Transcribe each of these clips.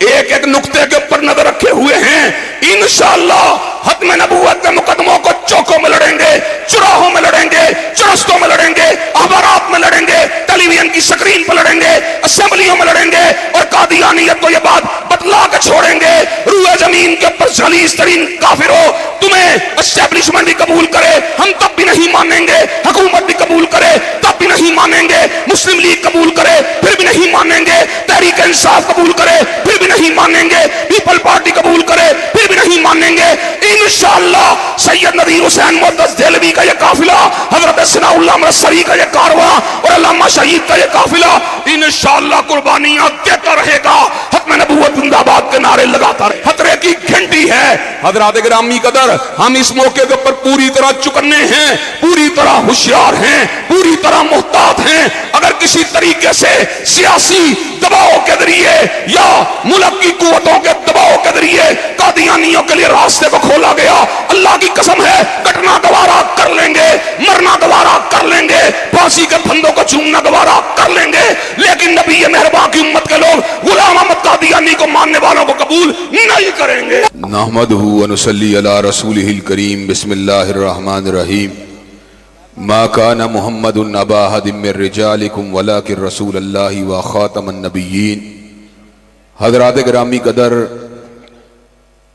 ایک ایک نقطے کے اوپر نظر رکھے ہوئے ہیں. انشاءاللہ ختم نبوت کے مقدموں کو چوکوں میں لڑیں گے, چراہوں میں لڑیں گے, چرستوں میں لڑیں گے, اخبارات میں لڑیں گے, ٹیلی ویژن کی سکرین پر لڑیں گے, اسمبلیوں میں لڑیں گے, اور قادیانیت کو یہ بات بتلا کے چھوڑیں گے. روئے زمین کے اوپر غلیظ ترین کافر ہو, تمہیں اسٹیبلشمنٹ بھی قبول کرے ہم تب بھی نہیں مانیں گے, حکومت بھی قبول کرے تب بھی نہیں مانیں گے, مسلم لیگ قبول کرے پھر بھی نہیں مانیں گے, تحریک انصاف قبول کرے پھر بھی نہیں مانیں گے, پیپل پارٹی قبول کرے پھر بھی نہیں مانیں گے. انشاءاللہ سید نذیر حسین معتز دہلوی کا یہ قافلہ, حضرت ثناء اللہ مرسری کا یہ کارواں, اور علامہ شہید کا یہ قافلہ انشاءاللہ قربانیاں دیتا رہے گا, ختم نبوت زندہ باد کے نعرے لگاتا رہے. خطرے کی گھنٹی ہے حضرات گرامی قدر, ہم اس موقع کے اوپر پوری طرح چکنے ہیں, پوری طرح ہوشیار ہیں, پوری طرح محتاط ہیں. اگر کسی طریقے سے سیاسی دباؤ کے ذریعے یا ملک کی قوتوں کے دباؤ کے ذریعے قادیانیوں کے لیے راستے کو کھولا گیا, اللہ کی قسم ہے کٹنا گوارا کر لیں گے, مرنا گوارا کر لیں گے, پھانسی کے پھندوں کو چومنا گوارا کر لیں گے, لیکن نبی مہربان کی امت کے لوگ غلام احمد قادیانی کو ماننے والوں کو قبول نہیں کریں گے. نحمدہ و نصلی علی رسولہ الکریم. بسم اللہ الرحمن الرحیم. ما کان محمد ابا احد من رجالکم ولکن رسول اللہ و خاتم النبیین. حضرات گرامی قدر,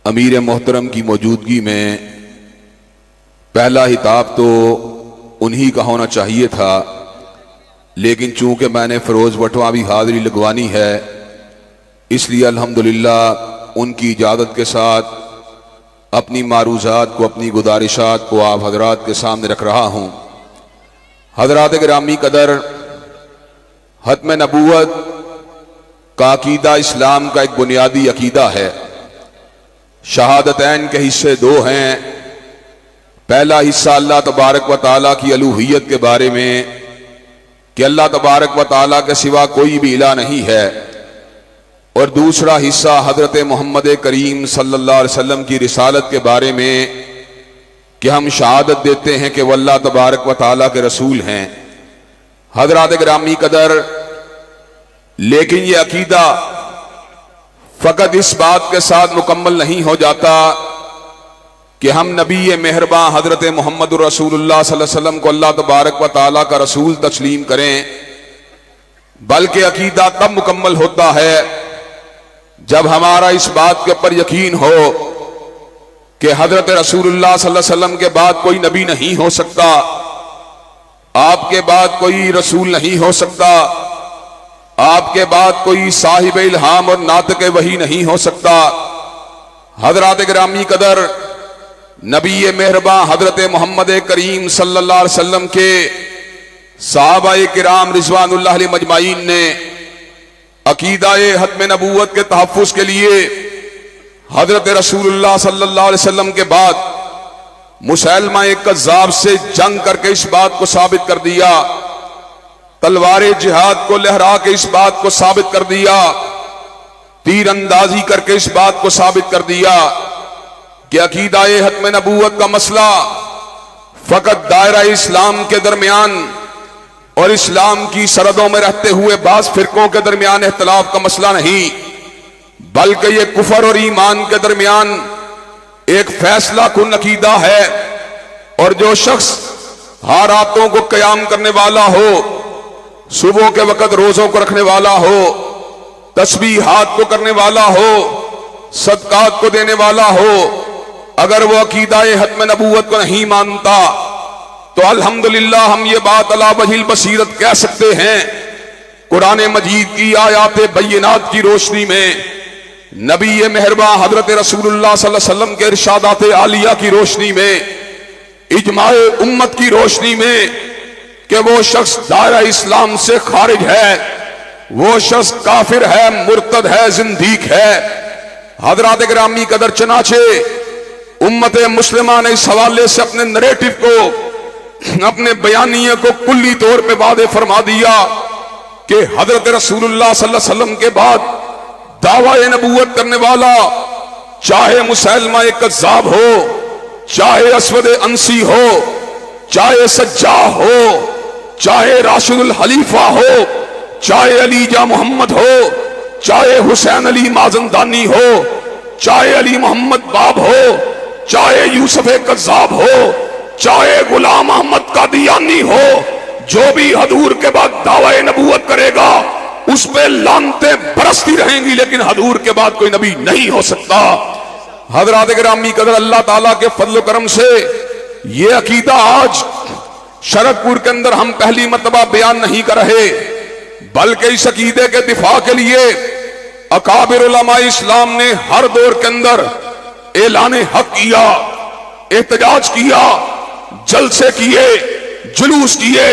امیر محترم کی موجودگی میں پہلا خطاب تو انہی کا ہونا چاہیے تھا, لیکن چونکہ میں نے فیروز وٹواں بھی حاضری لگوانی ہے, اس لیے الحمدللہ ان کی اجازت کے ساتھ اپنی معروضات کو, اپنی گزارشات کو آپ حضرات کے سامنے رکھ رہا ہوں. حضرات گرامی قدر, ختم نبوت کا عقیدہ اسلام کا ایک بنیادی عقیدہ ہے. شہادتین کے حصے دو ہیں. پہلا حصہ اللہ تبارک و تعالیٰ کی الوہیت کے بارے میں کہ اللہ تبارک و تعالیٰ کے سوا کوئی بھی الہ نہیں ہے, اور دوسرا حصہ حضرت محمد کریم صلی اللہ علیہ وسلم کی رسالت کے بارے میں کہ ہم شہادت دیتے ہیں کہ وہ اللہ تبارک و تعالیٰ کے رسول ہیں. حضرات گرامی قدر, لیکن یہ عقیدہ فقط اس بات کے ساتھ مکمل نہیں ہو جاتا کہ ہم نبی مہرباں حضرت محمد رسول اللہ صلی اللہ علیہ وسلم کو اللہ تبارک و تعالیٰ کا رسول تسلیم کریں, بلکہ عقیدہ تب مکمل ہوتا ہے جب ہمارا اس بات کے اوپر یقین ہو کہ حضرت رسول اللہ صلی اللہ علیہ وسلم کے بعد کوئی نبی نہیں ہو سکتا, آپ کے بعد کوئی رسول نہیں ہو سکتا, آپ کے بعد کوئی صاحب الہام اور ناطق وحی نہیں ہو سکتا. حضرات گرامی قدر, نبی مہرباں حضرت محمد کریم صلی اللہ علیہ وسلم کے صحابہ کرام رضوان اللہ علیہ مجمعین نے عقیدہ ختم نبوت کے تحفظ کے لیے حضرت رسول اللہ صلی اللہ علیہ وسلم کے بعد مسیلمہ کذاب سے جنگ کر کے اس بات کو ثابت کر دیا, تلوار جہاد کو لہرا کے اس بات کو ثابت کر دیا, تیر اندازی کر کے اس بات کو ثابت کر دیا کہ عقیدہ ختم نبوت کا مسئلہ فقط دائرہ اسلام کے درمیان اور اسلام کی سرحدوں میں رہتے ہوئے بعض فرقوں کے درمیان اختلاف کا مسئلہ نہیں, بلکہ یہ کفر اور ایمان کے درمیان ایک فیصلہ کن عقیدہ ہے. اور جو شخص ہر راتوں کو قیام کرنے والا ہو, صبح کے وقت روزوں کو رکھنے والا ہو, تسبیحات کو کرنے والا ہو, صدقات کو دینے والا ہو, اگر وہ عقیدہ ختم نبوت کو نہیں مانتا تو الحمدللہ ہم یہ بات علی وجہ البصیرت کہہ سکتے ہیں, قرآن مجید کی آیات بینات کی روشنی میں, نبی مہرباں حضرت رسول اللہ صلی اللہ علیہ وسلم کے ارشادات عالیہ کی روشنی میں, اجماع امت کی روشنی میں کہ وہ شخص دائرہ اسلام سے خارج ہے, وہ شخص کافر ہے, مرتد ہے, زندیق ہے. حضرات گرامی قدر, چنانچہ امت مسلمہ نے اس حوالے سے اپنے نریٹو کو, اپنے بیانیے کو کلی طور پہ واضح فرما دیا کہ حضرت رسول اللہ صلی اللہ علیہ وسلم کے بعد دعوی نبوت کرنے والا, چاہے مسیلمہ کذاب ہو, چاہے اسود انسی ہو, چاہے سجاح ہو, چاہے راشد الخلیفہ ہو, چاہے علی جا محمد ہو, چاہے حسین علی مازندانی ہو، چاہے علی محمد باب ہو، چاہے یوسف کذاب ہو، چاہے غلام احمد قادیانی ہو، جو بھی حضور کے بعد دعوی نبوت کرے گا اس پہ لعنتیں برستی رہیں گی، لیکن حضور کے بعد کوئی نبی نہیں ہو سکتا۔ حضرات گرامی قدر، اللہ تعالیٰ کے فضل و کرم سے یہ عقیدہ آج شرک پور کے اندر ہم پہلی مرتبہ بیان نہیں کر رہے، بلکہ اس عقیدے کے دفاع کے لیے اکابر علماء اسلام نے ہر دور کے اندر اعلان حق کیا، احتجاج کیا، جلسے کیے، جلوس کیے،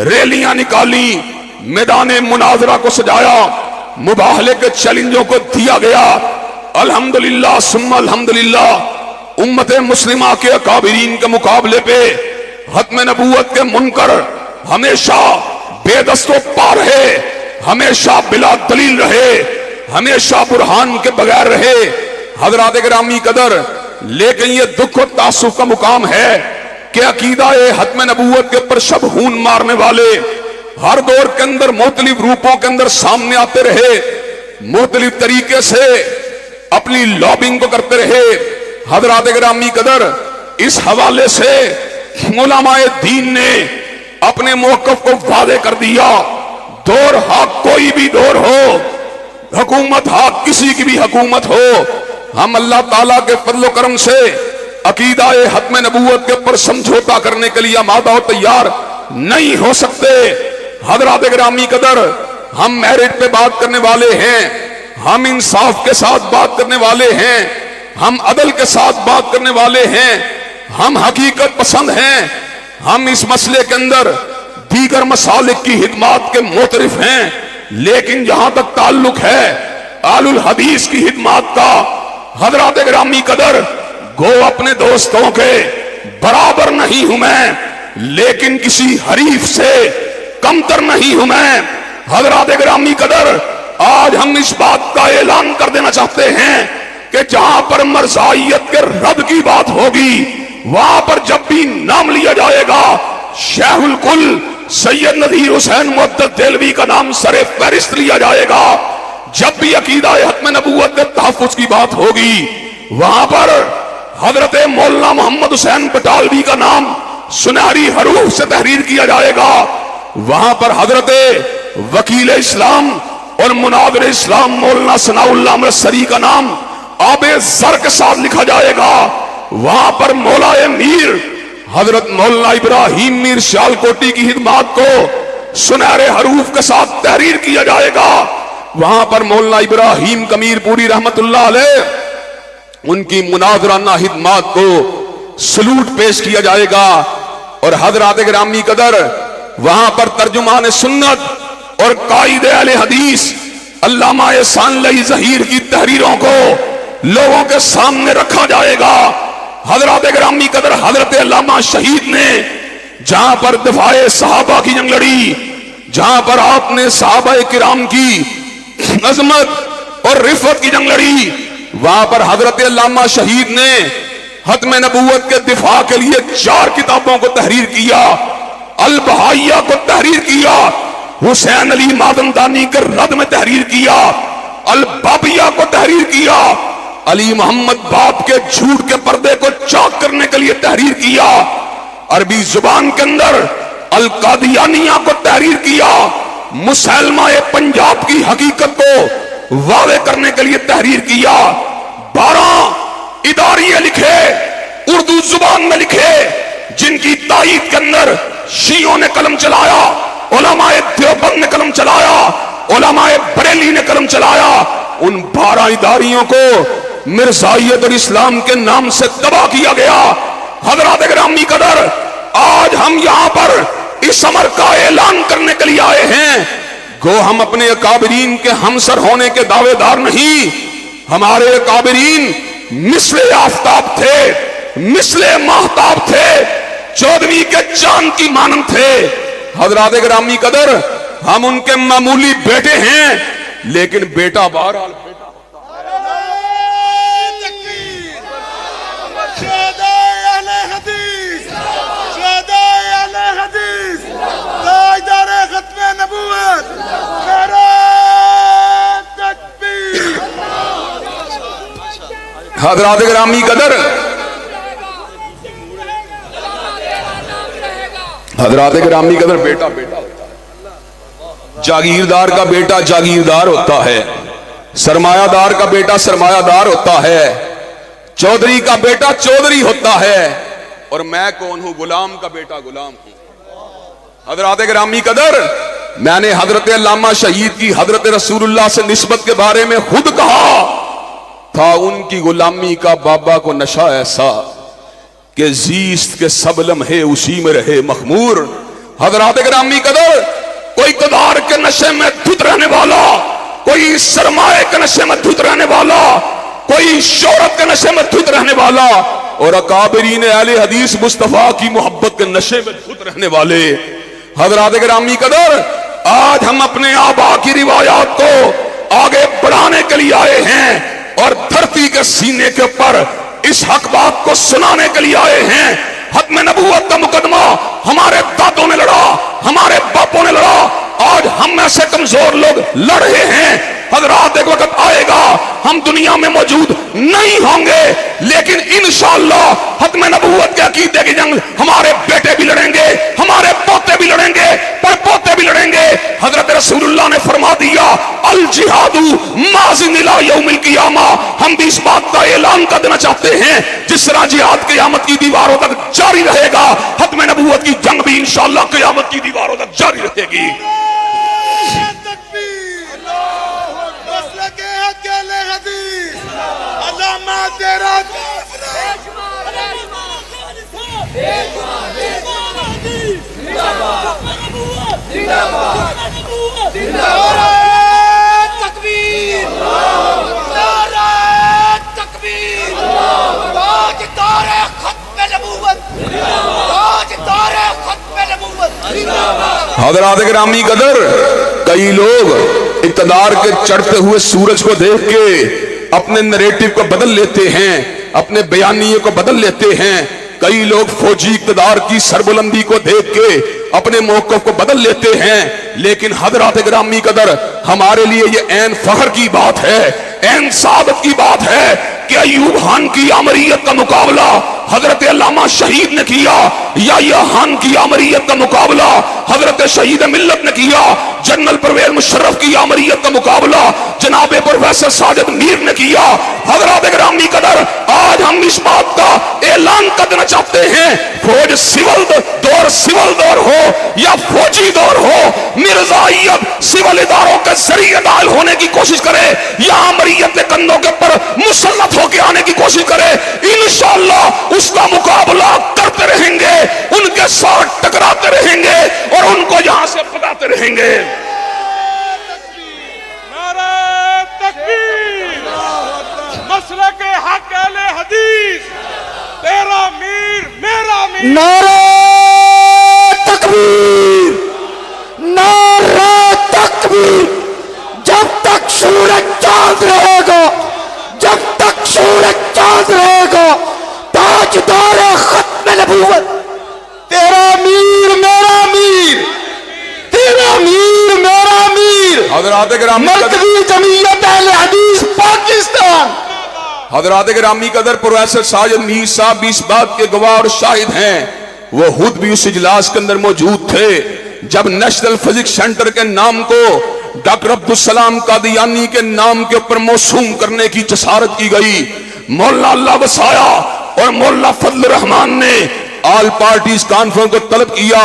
ریلیاں نکالی، میدان مناظرہ کو سجایا، مباہلے کے چیلنجوں کو دیا گیا۔ الحمدللہ ثم الحمدللہ امت مسلمہ کے اکابرین کے مقابلے پہ ختم نبوت کے منکر ہمیشہ بے دست و پا رہے، ہمیشہ بلا دلیل رہے، ہمیشہ برہان کے بغیر رہے۔ حضرات گرامی قدر، لیکن یہ دکھ و تاسف کا مقام ہے کہ عقیدہ ختم نبوت کے اوپر شب خون مارنے والے ہر دور کے اندر مختلف روپوں کے اندر سامنے آتے رہے، مختلف طریقے سے اپنی لابنگ کو کرتے رہے۔ حضرات گرامی قدر، اس حوالے سے علماء دین نے اپنے موقف کو واضح کر دیا۔ دور حق کوئی بھی دور ہو، حکومت حق کسی کی بھی حکومت ہو، ہم اللہ تعالیٰ کے فضل و کرم سے عقیدہ ختم نبوت کے اوپر سمجھوتا کرنے کے لیے آمادہ و تیار نہیں ہو سکتے۔ حضرات گرامی قدر، ہم میرٹ پہ بات کرنے والے ہیں، ہم انصاف کے ساتھ بات کرنے والے ہیں، ہم عدل کے ساتھ بات کرنے والے ہیں، ہم حقیقت پسند ہیں، ہم اس مسئلے کے اندر دیگر مسالک کی خدمات کے معترف ہیں، لیکن جہاں تک تعلق ہے آل الحدیث کی خدمات کا، حضرات گرامی قدر، گو اپنے دوستوں کے برابر نہیں ہوں میں، لیکن کسی حریف سے کمتر نہیں ہوں میں۔ حضرات گرامی قدر، آج ہم اس بات کا اعلان کر دینا چاہتے ہیں کہ جہاں پر مرزائیت کے رد کی بات ہوگی، وہاں پر جب بھی نام لیا جائے گا شیخ الکل سید نذیر حسین محدث دہلوی کا نام سر فہرست لیا جائے گا، جب بھی عقیدہ ختم نبوت کے تحفظ کی بات ہوگی وہاں پر حضرت مولانا محمد حسین بٹالوی کا نام سنہری حروف سے تحریر کیا جائے گا، وہاں پر حضرت وکیل اسلام اور مناظر اسلام مولانا ثناء اللہ مرسری کا نام آب زر کے ساتھ لکھا جائے گا، وہاں پر مولا میر حضرت مولانا ابراہیم میر سیالکوٹی کی خدمات کو سنہرے حروف کے ساتھ تحریر کیا جائے گا، وہاں پر مولانا ابراہیم کمیر پوری رحمت اللہ علیہ ان کی مناظرانہ خدمات کو سلوٹ پیش کیا جائے گا۔ اور حضرات گرامی قدر، وہاں پر ترجمان سنت اور قائد اہل حدیث علامہ احسان اللہ ظہیر کی تحریروں کو لوگوں کے سامنے رکھا جائے گا۔ حضرات گرامی قدر، حضرت علامہ شہید نے جہاں پر دفاع صحابہ کی جنگ لڑی، جہاں پر آپ نے صحابہ کرام کی عظمت اور رفعت کی جنگ لڑی، وہاں پر حضرت علامہ شہید نے ختم نبوت کے دفاع کے لیے 4 کتابوں کو تحریر کیا، البہائیہ کو تحریر کیا، حسین علی مازندانی کے رد میں تحریر کیا، البابیہ کو تحریر کیا، علی محمد باب کے جھوٹ کے پردے کو چاک کرنے کے لیے تحریر کیا، عربی زبان کے اندر القادیانیہ کو تحریر کیا، مسلمہ پنجاب کی حقیقت کو واضح کرنے کے لیے تحریر کیا، 12 اداریے لکھے، اردو زبان میں لکھے، جن کی تائید کے اندر شیعوں نے قلم چلایا، علماء دیوبند نے قلم چلایا، علماء بریلی نے قلم چلایا، ان 12 اداریوں کو مرزائیت اور اسلام کے نام سے تباہ کیا گیا۔ حضرات گرامی قدر، آج ہم یہاں پر اس امر کا اعلان کرنے کے لیے آئے ہیں، گو ہم اپنے اکابرین کے ہمسر ہونے کے دعوے دار نہیں، ہمارے اکابرین مثل آفتاب تھے، مثل ماہتاب تھے، 14ویں کے چاند کی مانند تھے۔ حضرات گرامی قدر، ہم ان کے معمولی بیٹے ہیں، لیکن بیٹا بہرحال بیٹا تاجدار ختم نبوت، حضرات گرامی قدر، حضرات گرامی قدر، بیٹا بیٹا جاگیردار کا بیٹا جاگیردار ہوتا ہے، سرمایہ دار کا بیٹا سرمایہ دار ہوتا ہے، چودھری کا بیٹا چودھری ہوتا ہے، اور میں کون ہوں؟ غلام کا بیٹا غلام ہوں۔ حضرات گرامی قدر، میں نے حضرت علامہ شہید کی حضرت رسول اللہ سے نسبت کے بارے میں خود کہا تھا، ان کی غلامی کا بابا کو نشہ ایسا کہ زیست کے سب لمحے اسی میں رہے مخمور۔ حضرات گرامی قدر، کوئی اقتدار کے نشے میں دھت رہنے والا، کوئی سرمایہ کے نشے میں دھت رہنے والا، کوئی شہرت کے نشے میں دھت رہنے والا، اور اکابرین اہل حدیث مصطفیٰ کی محبت کے نشے میں دھت رہنے والے۔ حضرات گرامی قدر، آج ہم اپنے آبا کی روایات کو آگے بڑھانے کے لیے آئے ہیں، اور دھرتی کے سینے کے اوپر اس حق بات کو سنانے کے لیے آئے ہیں۔ ختم نبوت کا مقدمہ ہمارے دادوں نے لڑا، ہمارے باپوں نے لڑا، آج ہم ایسے کمزور لوگ لڑ رہے ہیں۔ حضرات، ایک وقت آئے گا ہم دنیا میں موجود نہیں ہوں گے، لیکن انشاءاللہ ختم نبوت کے عقیدے کی جنگ ہمارے بیٹے بھی لڑیں گے، ہمارے پوتے بھی لڑیں گے، پر پوتے بھی لڑیں گے۔ حضرت رسول اللہ نے فرما دیا، الجہاد ماضٍ الی یوم القیامہ۔ ہم بھی اس بات کا اعلان کر دینا چاہتے ہیں، جس طرح جہاد قیامت کی دیواروں تک جاری رہے گا، ختم نبوت کی جنگ بھی انشاءاللہ قیامت کی دیواروں تک جاری رہے گی۔ حضرات گرامی قدر، کئی لوگ اقتدار کے چڑھتے ہوئے سورج کو دیکھ کے اپنے نریٹو کو بدل لیتے ہیں، اپنے بیانیے کو بدل لیتے ہیں۔ کئی لوگ فوجی اقتدار کی سربلندی کو دیکھ کے اپنے موقف کو بدل لیتے ہیں، لیکن حضرات گرامی قدر، ہمارے لیے یہ عین فخر کی بات ہے، عین سعادت کی بات ہے کہ ایوب خان کی آمریت کا مقابلہ حضرت علامہ شہید نے کیا، یا خان کی آمریت کا مقابلہ حضرت شہید ملت نے کیا، جنرل پرویز مشرف کی آمریت کا مقابلہ جناب پروفیسر ساجد میر نے کیا۔ حضرات گرامی قدر، آج ہم اس بات کا اعلان کر دینا چاہتے ہیں، فوج سول دور ہو یا فوجی دور ہو، مرزائیت سول اداروں کے ذریعے داخل ہونے کی کوشش کرے یا آمریت کے کندھوں کے پر مسلط ہو کے آنے کی کوشش کرے، انشاءاللہ اس کا مقابلہ کرتے رہیں گے، ان کے ساتھ ٹکراتے رہیں گے اور ان کو یہاں سے بھگاتے رہیں گے۔ نعرہ تکبیر، مسلک حق اہل حدیث، تیرا میر میرا میر۔ نعرہ تکبیر، نعرہ تکبیر، جب تک سورج چاند رہے گا، جب تک سورج چاند رہے گا، تاجدار ختم نبوت، تیرا میر میرا میر، تیرا میر میرا میر، حضرات گرامی قدر، مرکزی جمعیت اہل حدیث پاکستان۔ حضرات گرامی قدر، پروفیسر ساجد میر صاحب بھی اس بات کے گواہ اور شاہد ہیں، وہ خود بھی اس اجلاس کے اندر موجود تھے جب نیشنل فزکس سینٹر کے نام کو ڈاکٹر عبدالسلام قادیانی کے نام کے اوپر موسوم کرنے کی جسارت کی گئی۔ مولانا اللہ وسایا اور مولانا فضل الرحمان نے آل پارٹیز کانفرنس کو طلب کیا۔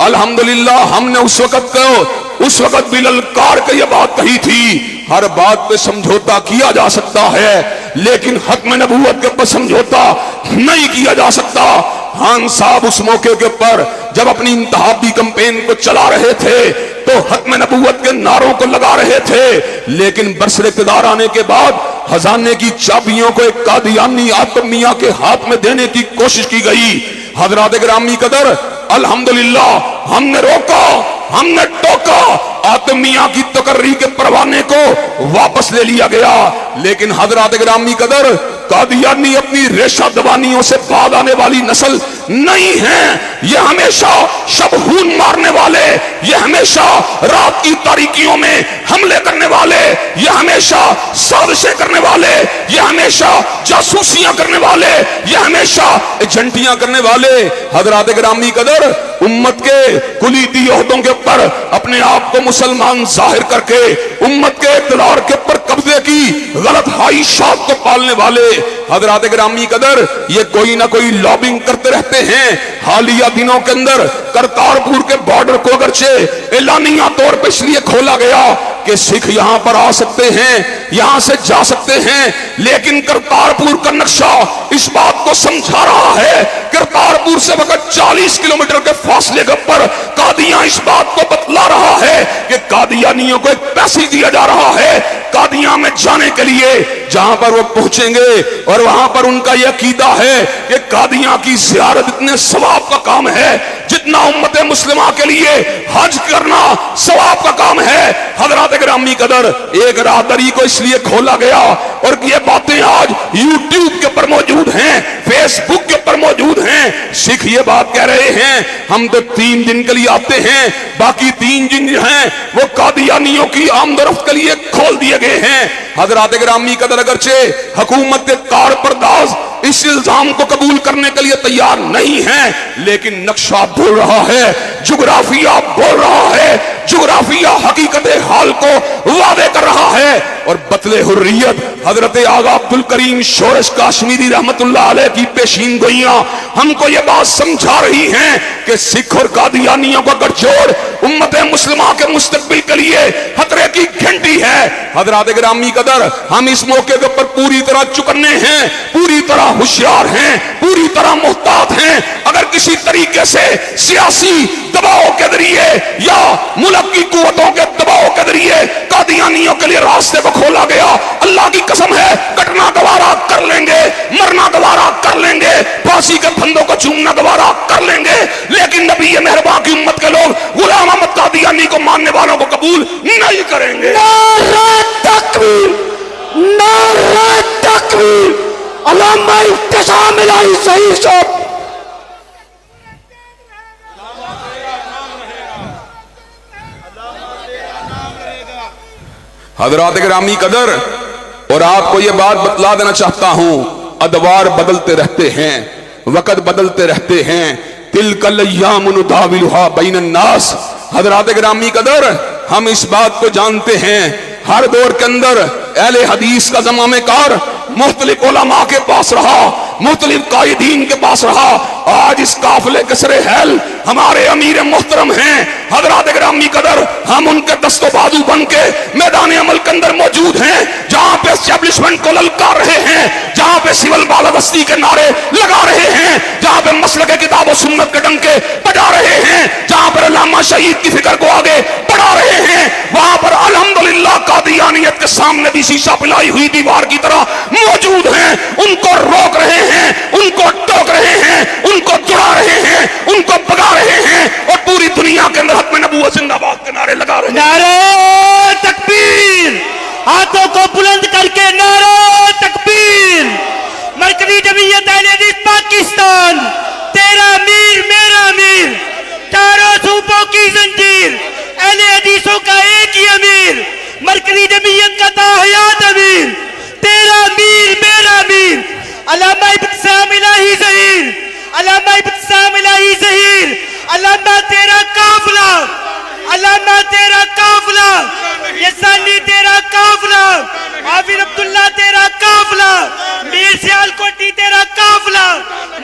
الحمدللہ ہم نے اس وقت بھی للکار کے یہ بات کہی تھی، ہر بات پہ سمجھوتا کیا جا سکتا ہے لیکن ختم نبوت کے اوپر سمجھوتا نہیں کیا جا سکتا۔ خان صاحب اس موقع کے اوپر جب اپنی انتخابی کمپین کو چلا رہے تھے تو ختم نبوت کے نعروں کو لگا رہے تھے، لیکن برسر اقتدار آنے کے بعد خزانے کی چابیوں کو ایک قادیانی آتم میاں کے ہاتھ میں دینے کی کوشش کی گئی۔ حضرات گرامی قدر، الحمدللہ ہم نے روکا، ہم نے ٹوکا، آتم میاں کی تقرری کے پروانے کو واپس لے لیا گیا، لیکن حضرات گرامی قدر، قادیانی اپنی ریشہ دبانیوں سے بعد آنے والی نسل نہیں ہیں، یہ ہمیشہ شب خون مارنے والے، یہ ہمیشہ رات کی تاریکیوں میں حملے کرنے والے، یہ ہمیشہ سازشیں کرنے والے، یہ ہمیشہ جاسوسیاں کرنے والے، یہ ہمیشہ ایجنٹیاں کرنے والے حضرات گرامی قدر امت کے کلیدی عہدوں کے اوپر اپنے آپ کو مسلمان ظاہر کر کے امت کے اقتدار کے اوپر قبضے کی غلط خواہشات کو پالنے والے حضرات گرامی قدر یہ کوئی نہ کوئی لابنگ کرتے رہتے ہیں۔ حالیہ دنوں کے اندر کرتارپور کے بارڈر کو اگرچہ اعلانیہ طور پر اس لیے کھولا گیا کہ سکھ یہاں پر آ سکتے ہیں، یہاں سے جا سکتے ہیں، لیکن کرتارپور کا نقشہ اس بات کو سمجھا رہا ہے، کرتارپور سے وقت 40 کلومیٹر کے فاصلے کے اوپر قادیاں اس بات کو بتلا رہا ہے کہ قادیانیوں کو ایک پیسج دیا جا رہا ہے قادیاں میں جانے کے لیے، جہاں پر وہ پہنچیں گے اور وہاں پر ان کا یہ عقیدہ ہے کہ قادیاں کی زیارت اتنے ثواب کا کام ہے جتنا امت مسلمہ کے لیے حج کرنا ثواب کا کام ہے۔ حضرات گرامی قدر ایک راہداری کو اس لیے کھولا گیا اور یہ باتیں آج یوٹیوب کے اوپر موجود ہیں، فیس بک کے اوپر موجود ہیں۔ سکھ یہ بات کہہ رہے ہیں ہم تو 3 دن کے لیے آتے ہیں، باقی 3 دن جو ہیں وہ قادیانیوں کی آمد و رفت کے لیے کھول دیے گئے ہیں۔ حضرات گرامی قدر اگرچہ حکومت کے کار پرداز اس الزام کو قبول کرنے کے لیے تیار نہیں ہیں، لیکن نقشہ بول رہا ہے، جغرافیہ بول رہا ہے، جغرافیہ حقیقت حال کو واضح کر رہا ہے۔ اور بطل حریت حضرت آغا عبدالکریم شورش کاشمیری رحمت اللہ علیہ کی پیشین گوئیاں ہم کو یہ بات سمجھا رہی ہیں کہ سکھ اور قادیانیوں کا گٹھ جوڑ امت مسلمہ کے مستقبل کے لیے خطرے کی گھنٹی ہے۔ حضرات گرامی قدر ہم اس موقع کے اوپر پوری طرح چکنے ہیں، پوری طرح ہوشیار ہیں، پوری طرح محتاط ہیں۔ اگر کسی طریقے سے سیاسی دباؤ کے ذریعے یا ملک کی قوتوں کے دباؤ کے ذریعے قادیانیوں کے لیے راستے کو کھولا گیا، اللہ کی قسم ہے کٹنا گوارا کر لیں گے، مرنا گوارا کر لیں گے، پھانسی کے پھندوں کو چومنا گوارا کر لیں گے، لیکن نبی مہربان کی امت کے لوگ غلام احمد قادیانی کو ماننے والوں کو قبول نہیں کریں گے۔ نعرہ تکبیر، نعرہ تکبیر، علامہ ابتسام الہی صحیح صاحب۔ حضرات گرامی قدر اور آپ کو یہ بات بتلا دینا چاہتا ہوں، ادوار بدلتے رہتے ہیں، وقت بدلتے رہتے ہیں، تلک الایام نداولھا بین الناس۔ حضرات گرامی قدر ہم اس بات کو جانتے ہیں ہر دور کے اندر اہل حدیث کا زمامہ کار مختلف علماء کے پاس رہا، مختلف قائدین کے پاس رہا۔ آج اس قافلے کے سر حل ہمارے امیر محترم ہیں۔ حضرات گرامی قدر ہم ان کے دست و بازو بن کے میدان عمل کے اندر موجود ہیں، جہاں پہ اسٹیبلشمنٹ کو للکار رہے ہیں، جہاں پہ سول بالادستی کے نعرے لگا رہے ہیں، جہاں پہ مسلک کتاب و سنت کے ڈنکے بجا رہے ہیں، جہاں پر علامہ شہید کی فکر کو آگے بڑھا رہے ہیں، وہاں پر الحمدللہ قادیانیت کے سامنے بھی شیشہ پلائی ہوئی دیوار کی طرح موجود ہیں۔ ان کو روک رہے ہیں، ان کو ٹوک رہے ہیں، ان کو جڑا رہے ہیں، ان کو بگا رہے ہیں، اور پوری دنیا کے اندر ختم نبوت زندہ باد کے نعرے لگا رہے ہیں۔ نعرہ تکبیر، ہاتھوں کو بلند کر کے نعرہ تکبیر۔ مرکزی جمعیت اہل حدیث پاکستان، تیرا امیر میرا امیر، چاروں صوبوں کی زنجیر، اہل حدیثوں کا ایک ہی امیر، مرکزی جمعیت کا تاحیات امیر، تیرا امیر میرا امیر، علامہ ابتسام الہی ظہیر، علامہ ابتسام الہی ظہیر، علامہ تیرا قافلہ، علامہ تیرا قافلہ، یسانی تیرا قافلہ، حافظ عبداللہ تیرا قافلہ، میر سیال کوٹی تیرا قافلہ،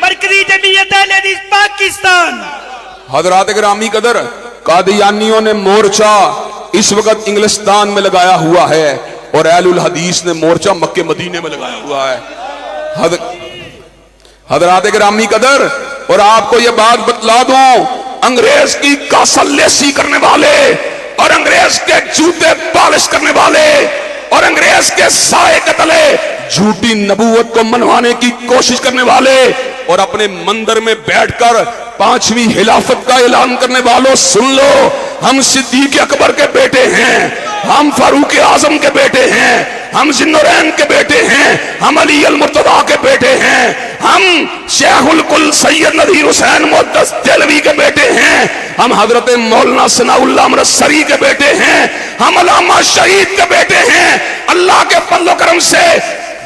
مرکزی جمعیت اہل حدیث پاکستان۔ حضرات گرامی قدر قادیانیوں نے مورچہ اس وقت انگلستان میں لگایا ہوا ہے اور اہل الحدیث نے مورچہ مکہ مدینے میں لگایا ہوا ہے۔ حضرات گرامی قدر اور آپ کو یہ بات بتلا دوں، انگریز کی کاسل لیسی کرنے والے اور انگریز کے جوتے پالش کرنے والے اور انگریز کے سائے کے تلے جھوٹی نبوت کو منوانے کی کوشش کرنے والے اور اپنے مندر میں بیٹھ کر 5ویں خلافت کا اعلان کرنے والوں سن لو، ہم صدیق اکبر کے بیٹے ہیں، ہم فاروق اعظم کے بیٹے ہیں، ہم ذوالنورین کے بیٹے ہیں، ہم علی المرتضیٰ کے بیٹے ہیں، ہم شیخ الکل سید نذیر حسین محدث دہلوی کے بیٹے ہیں، ہم حضرت مولانا ثناء اللہ امرتسری کے بیٹے ہیں، ہم علامہ شہید کے بیٹے ہیں۔ اللہ کے فضل و کرم سے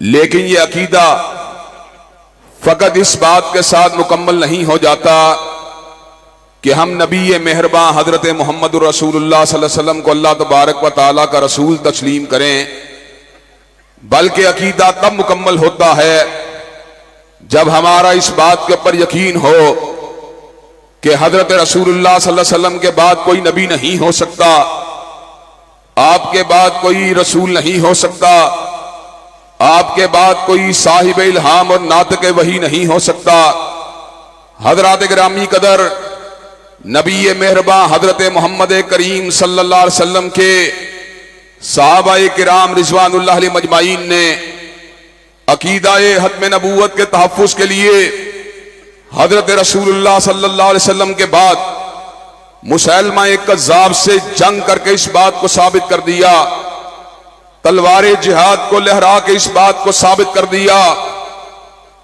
لیکن یہ عقیدہ فقط اس بات کے ساتھ مکمل نہیں ہو جاتا کہ ہم نبی مہرباں حضرت محمد الرسول اللہ صلی اللہ علیہ وسلم کو اللہ تبارک و تعالیٰ کا رسول تسلیم کریں، بلکہ عقیدہ تب مکمل ہوتا ہے جب ہمارا اس بات کے اوپر یقین ہو کہ حضرت رسول اللہ صلی اللہ علیہ وسلم کے بعد کوئی نبی نہیں ہو سکتا، آپ کے بعد کوئی رسول نہیں ہو سکتا، آپ کے بعد کوئی صاحب الہام اور ناطق وحی نہیں ہو سکتا۔ حضرات گرامی قدر، نبی مہرباں حضرت محمد کریم صلی اللہ علیہ وسلم کے صحابہ کرام رضوان اللہ علیہ مجمعین نے عقیدہ ختم نبوت کے تحفظ کے لیے حضرت رسول اللہ صلی اللہ علیہ وسلم کے بعد مسیلمہ کذاب سے جنگ کر کے اس بات کو ثابت کر دیا، تلوار جہاد کو لہرا کے اس بات کو ثابت کر دیا،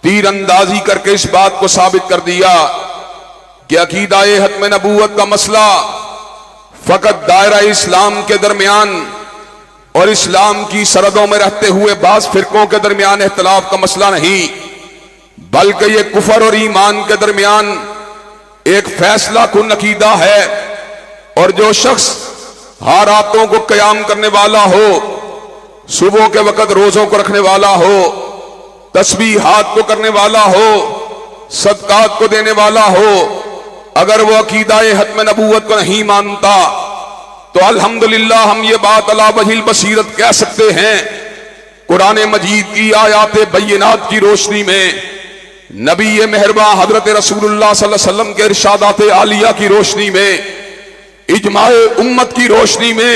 تیر اندازی کر کے اس بات کو ثابت کر دیا کہ عقیدہ ختم نبوت کا مسئلہ فقط دائرہ اسلام کے درمیان اور اسلام کی سرحدوں میں رہتے ہوئے بعض فرقوں کے درمیان اختلاف کا مسئلہ نہیں، بلکہ یہ کفر اور ایمان کے درمیان ایک فیصلہ کن عقیدہ ہے۔ اور جو شخص ہر راتوں کو قیام کرنے والا ہو، صبح کے وقت روزوں کو رکھنے والا ہو، تسبیحات کو کرنے والا ہو، صدقات کو دینے والا ہو، اگر وہ عقیدہ ختم نبوت کو نہیں مانتا تو الحمدللہ ہم یہ بات علی وجہ البصیرت کہہ سکتے ہیں، قرآن مجید کی آیات بینات کی روشنی میں، نبی مہرباں حضرت رسول اللہ صلی اللہ علیہ وسلم کے ارشادات عالیہ کی روشنی میں، اجماع امت کی روشنی میں،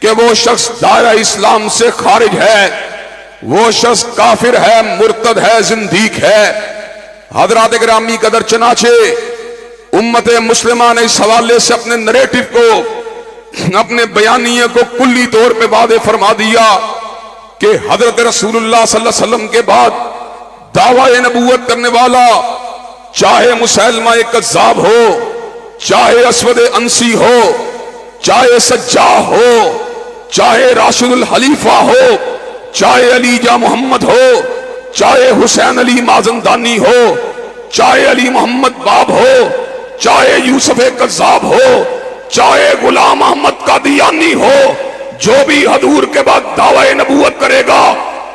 کہ وہ شخص دائرہ اسلام سے خارج ہے، وہ شخص کافر ہے، مرتد ہے، زندیق ہے۔ حضرات گرامی قدر، چنانچہ امت مسلمہ نے اس حوالے سے اپنے نریٹو کو، اپنے بیانیے کو کلی طور پہ واضح فرما دیا کہ حضرت رسول اللہ صلی اللہ علیہ وسلم کے بعد دعوی نبوت کرنے والا، چاہے مسیلمہ کذاب ہو، چاہے اسود انسی ہو، چاہے سجاح ہو، چاہے راشد الخلیفہ ہو، چاہے علی جا محمد ہو، چاہے حسین علی مازندانی ہو، چاہے علی محمد باب ہو، چاہے یوسف کذاب ہو، چاہے غلام احمد قادیانی ہو، جو بھی حضور کے بعد دعوی نبوت کرے گا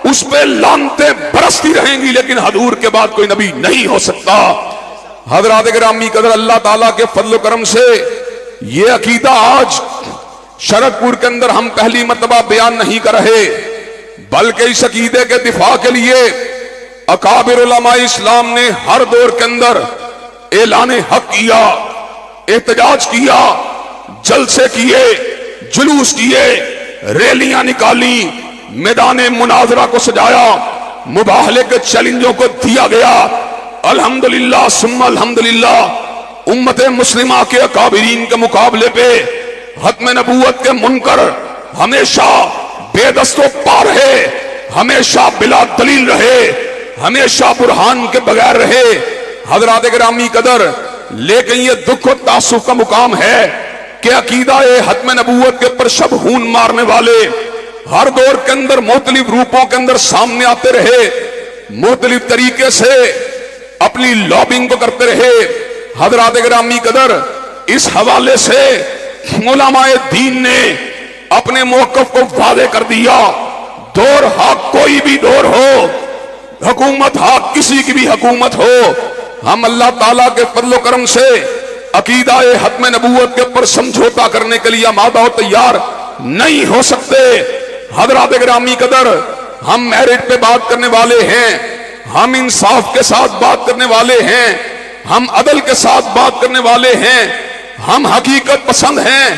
اس پہ لعنتیں برستی رہیں گی، لیکن حضور کے بعد کوئی نبی نہیں ہو سکتا۔ حضرات گرامی قدر، اللہ تعالیٰ کے فضل و کرم سے یہ عقیدہ آج شرک پور کے اندر ہم پہلی مرتبہ بیان نہیں کر رہے، بلکہ اس عقیدے کے دفاع کے لیے اکابر علماء اسلام نے ہر دور کے اندر اعلان حق کیا، احتجاج کیا، جلسے کیے، جلوس کیے، ریلیاں نکالی، میدان مناظرہ کو سجایا، مباہلے کے چیلنجوں کو دیا گیا۔ الحمدللہ ثم الحمدللہ، امت مسلمہ کے اکابرین کے مقابلے پہ ختم نبوت کے منکر ہمیشہ بے دست و پا رہے، ہمیشہ بلا دلیل رہے، ہمیشہ برہان کے بغیر رہے۔ حضرات گرامی قدر، لیکن یہ دکھ و تاسف کا مقام ہے کہ عقیدہ ختم نبوت کے پر شب خون مارنے والے ہر دور کے اندر مختلف روپوں کے اندر سامنے آتے رہے، مختلف طریقے سے اپنی لابنگ کو کرتے رہے۔ حضرات گرامی قدر، اس حوالے سے علماء دین نے اپنے موقف کو واضح کر دیا، دور حق کوئی بھی دور ہو، حکومت حق کسی کی بھی حکومت ہو، ہم اللہ تعالیٰ کے فضل و کرم سے عقیدہ ختم نبوت کے پر سمجھوتا کرنے کے لیے آمادہ و تیار نہیں ہو سکتے۔ حضرات گرامی قدر، ہم میرٹ پہ بات کرنے والے ہیں، ہم انصاف کے ساتھ بات کرنے والے ہیں، ہم عدل کے ساتھ بات کرنے والے ہیں، ہم حقیقت پسند ہیں،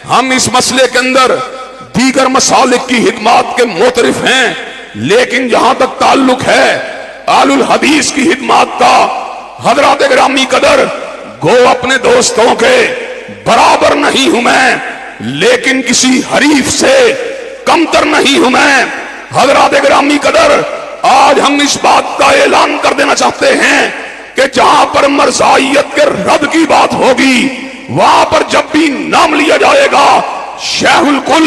ہم اس مسئلے کے اندر دیگر مسالک کی خدمات کے معترف ہیں، لیکن جہاں تک تعلق ہے آل الحدیث کی خدمات کا، حضرات گرامی قدر، گو اپنے دوستوں کے برابر نہیں ہوں میں، لیکن کسی حریف سے کمتر نہیں ہوں میں۔ حضرات گرامی قدر، آج ہم اس بات کا اعلان کر دینا چاہتے ہیں کہ جہاں پر مرزائیت کے رد کی بات ہوگی، وہاں پر جب بھی نام لیا جائے گا شیخ الکل